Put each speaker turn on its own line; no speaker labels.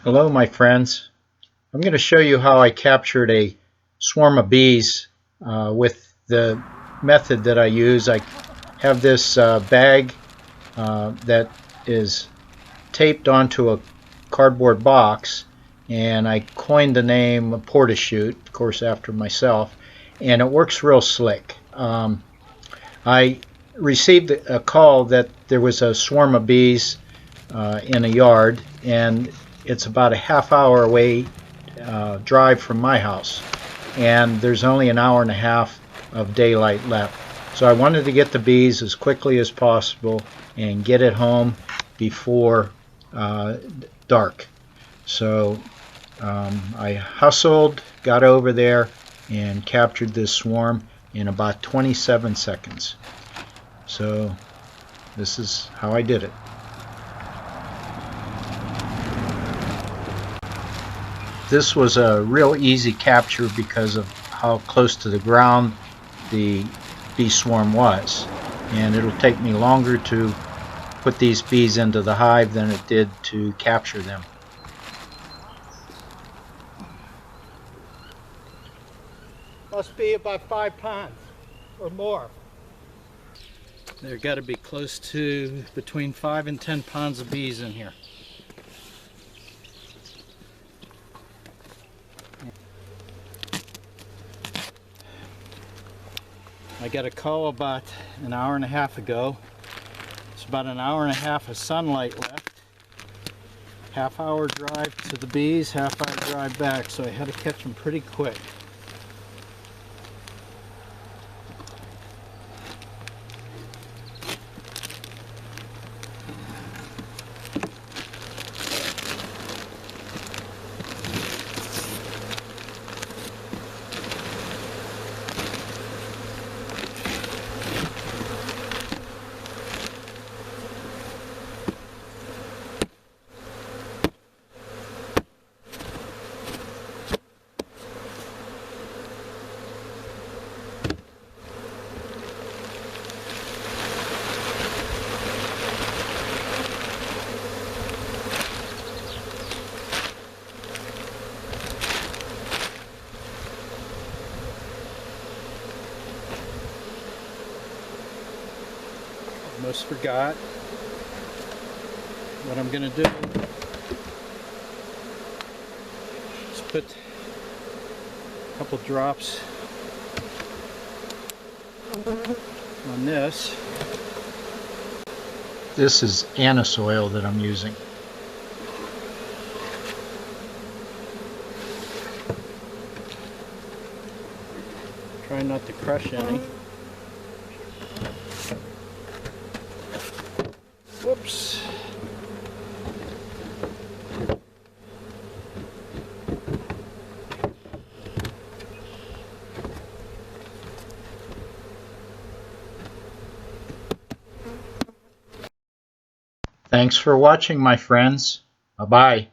Hello my friends. I'm going to show you how I captured a swarm of bees with the method that I use. I have this bag that is taped onto a cardboard box, and I coined the name Porta, of course after myself, and it works real slick. I received a call that there was a swarm of bees in a yard, and it's about a half-hour away drive from my house, and there's only an hour and a half of daylight left. So I wanted to get the bees as quickly as possible and get it home before dark. So I hustled, got over there, and captured this swarm in about 27 seconds. So this is how I did it. This was a real easy capture because of how close to the ground the bee swarm was, and it'll take me longer to put these bees into the hive than it did to capture them.
Must be about 5 pounds or more.
There got to be close to between 5 and 10 pounds of bees in here. I got a call about an hour and a half ago. It's about an hour and a half of sunlight left. Half-hour drive to the bees, half-hour drive back, so I had to catch them pretty quick. Almost forgot what I'm going to do is put a couple drops on this.
This is anise oil that I'm using.
Try not to crush any. Whoops.
Thanks for watching, my friends. Bye-bye.